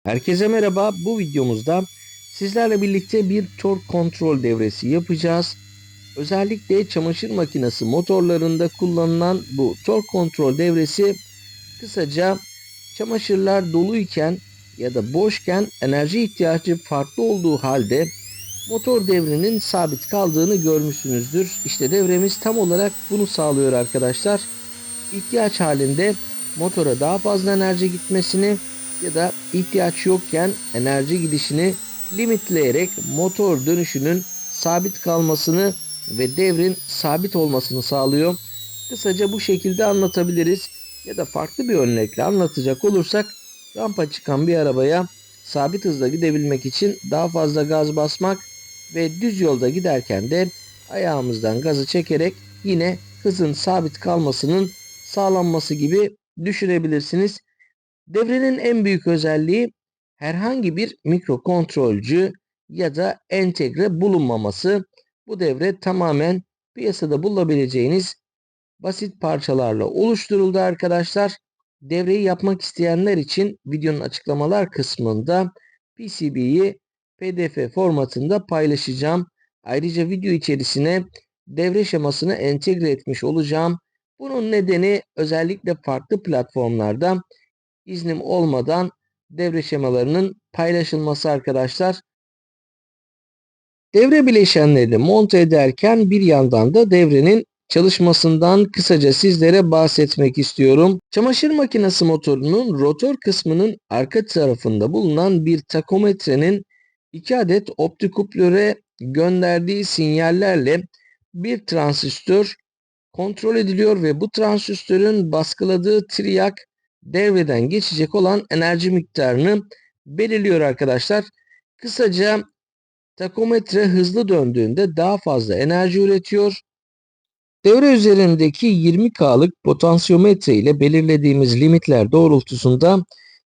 Herkese merhaba. Bu videomuzda sizlerle birlikte bir tork kontrol devresi yapacağız. Özellikle çamaşır makinesi motorlarında kullanılan bu tork kontrol devresi kısaca çamaşırlar doluyken ya da boşken enerji ihtiyacı farklı olduğu halde motor devrinin sabit kaldığını görmüşsünüzdür. İşte devremiz tam olarak bunu sağlıyor arkadaşlar. İhtiyaç halinde motora daha fazla enerji gitmesini ya da ihtiyaç yokken enerji gidişini limitleyerek motor dönüşünün sabit kalmasını ve devrin sabit olmasını sağlıyor. Kısaca bu şekilde anlatabiliriz. Ya da farklı bir örnekle anlatacak olursak rampa çıkan bir arabaya sabit hızla gidebilmek için daha fazla gaz basmak ve düz yolda giderken de ayağımızdan gazı çekerek yine hızın sabit kalmasının sağlanması gibi düşünebilirsiniz. Devrenin en büyük özelliği herhangi bir mikrokontrolcü ya da entegre bulunmaması. Bu devre tamamen piyasada bulabileceğiniz basit parçalarla oluşturuldu arkadaşlar. Devreyi yapmak isteyenler için videonun açıklamalar kısmında PCB'yi PDF formatında paylaşacağım. Ayrıca video içerisine devre şemasını entegre etmiş olacağım. Bunun nedeni özellikle farklı platformlarda iznim olmadan devre şemalarının paylaşılması arkadaşlar. Devre bileşenlerini monte ederken bir yandan da devrenin çalışmasından kısaca sizlere bahsetmek istiyorum. Çamaşır makinesi motorunun rotor kısmının arka tarafında bulunan bir takometrenin 2 adet optikuplöre gönderdiği sinyallerle bir transistör kontrol ediliyor ve bu transistörün baskıladığı triyak devreden geçecek olan enerji miktarını belirliyor arkadaşlar. Kısaca takometre hızlı döndüğünde daha fazla enerji üretiyor. Devre üzerindeki 20K'lık potansiyometre ile belirlediğimiz limitler doğrultusunda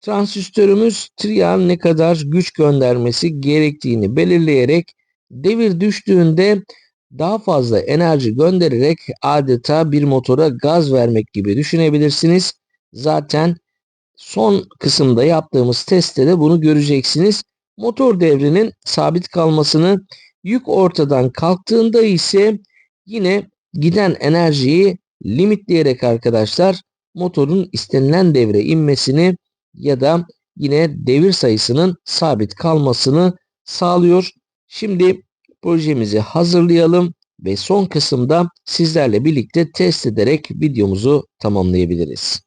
transistörümüz triyağın ne kadar güç göndermesi gerektiğini belirleyerek devir düştüğünde daha fazla enerji göndererek adeta bir motora gaz vermek gibi düşünebilirsiniz. Zaten son kısımda yaptığımız testte de bunu göreceksiniz. Motor devrinin sabit kalmasını, yük ortadan kalktığında ise yine giden enerjiyi limitleyerek arkadaşlar motorun istenilen devre inmesini ya da yine devir sayısının sabit kalmasını sağlıyor. Şimdi projemizi hazırlayalım ve son kısımda sizlerle birlikte test ederek videomuzu tamamlayabiliriz.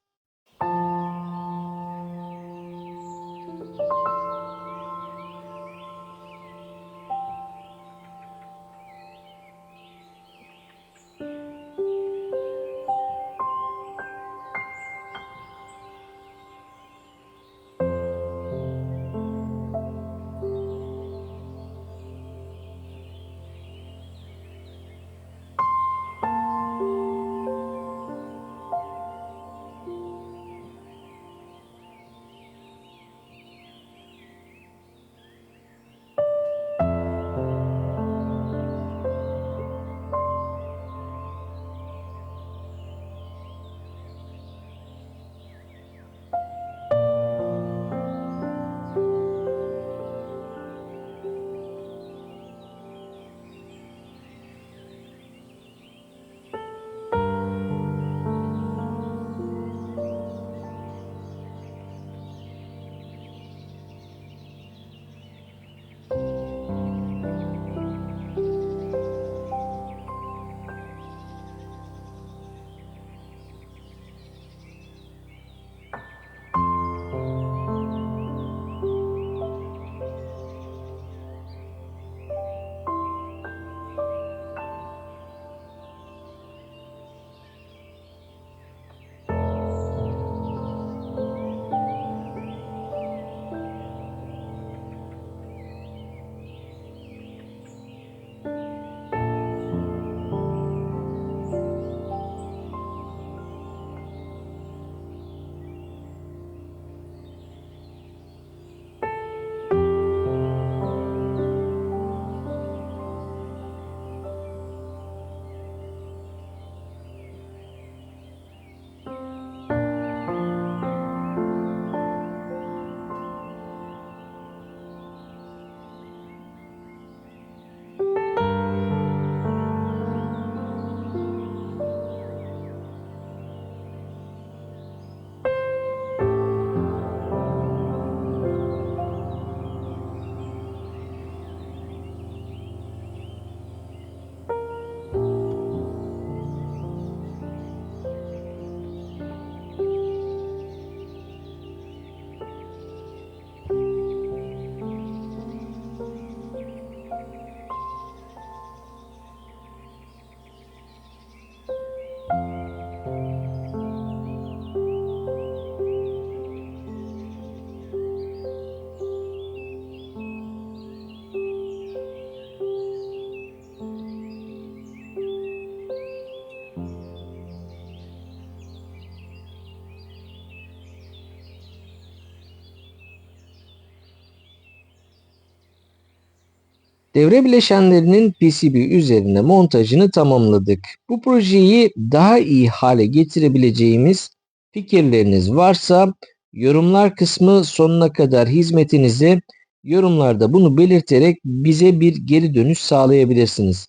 Devre bileşenlerinin PCB üzerine montajını tamamladık. Bu projeyi daha iyi hale getirebileceğimiz fikirleriniz varsa yorumlar kısmı sonuna kadar hizmetinize. Yorumlarda bunu belirterek bize bir geri dönüş sağlayabilirsiniz.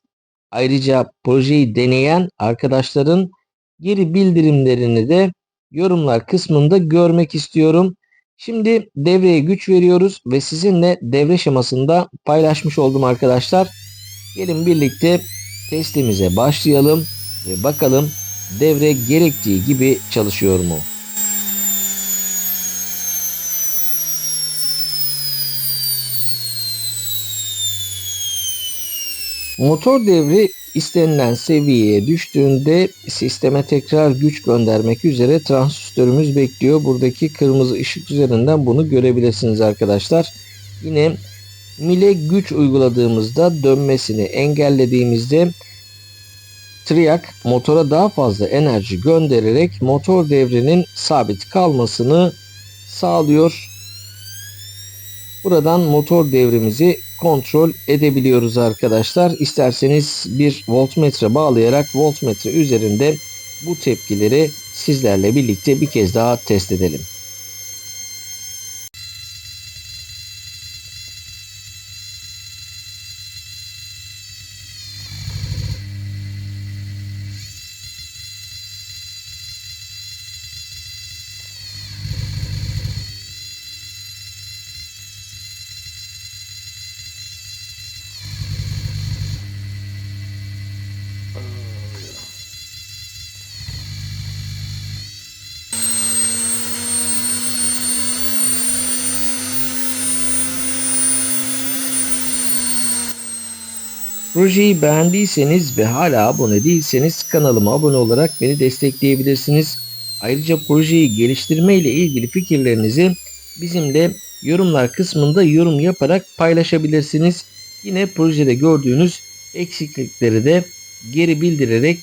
Ayrıca projeyi deneyen arkadaşların geri bildirimlerini de yorumlar kısmında görmek istiyorum. Şimdi devreye güç veriyoruz ve sizinle devre şemasında paylaşmış oldum arkadaşlar. Gelin birlikte testimize başlayalım ve bakalım devre gerektiği gibi çalışıyor mu? Motor devri istenilen seviyeye düştüğünde sisteme tekrar güç göndermek üzere transistörümüz bekliyor. Buradaki kırmızı ışık üzerinden bunu görebilirsiniz arkadaşlar. Yine mile güç uyguladığımızda, dönmesini engellediğimizde triac motora daha fazla enerji göndererek motor devrinin sabit kalmasını sağlıyor. Buradan motor devrimizi kontrol edebiliyoruz arkadaşlar. İsterseniz bir voltmetre bağlayarak voltmetre üzerinde bu tepkileri sizlerle birlikte bir kez daha test edelim. Projeyi beğendiyseniz ve hala abone değilseniz kanalıma abone olarak beni destekleyebilirsiniz. Ayrıca projeyi geliştirme ile ilgili fikirlerinizi bizimle yorumlar kısmında yorum yaparak paylaşabilirsiniz. Yine projede gördüğünüz eksiklikleri de geri bildirerek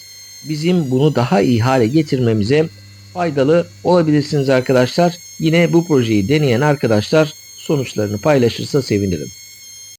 bizim bunu daha iyi hale getirmemize faydalı olabilirsiniz arkadaşlar. Yine bu projeyi deneyen arkadaşlar sonuçlarını paylaşırsa sevinirim.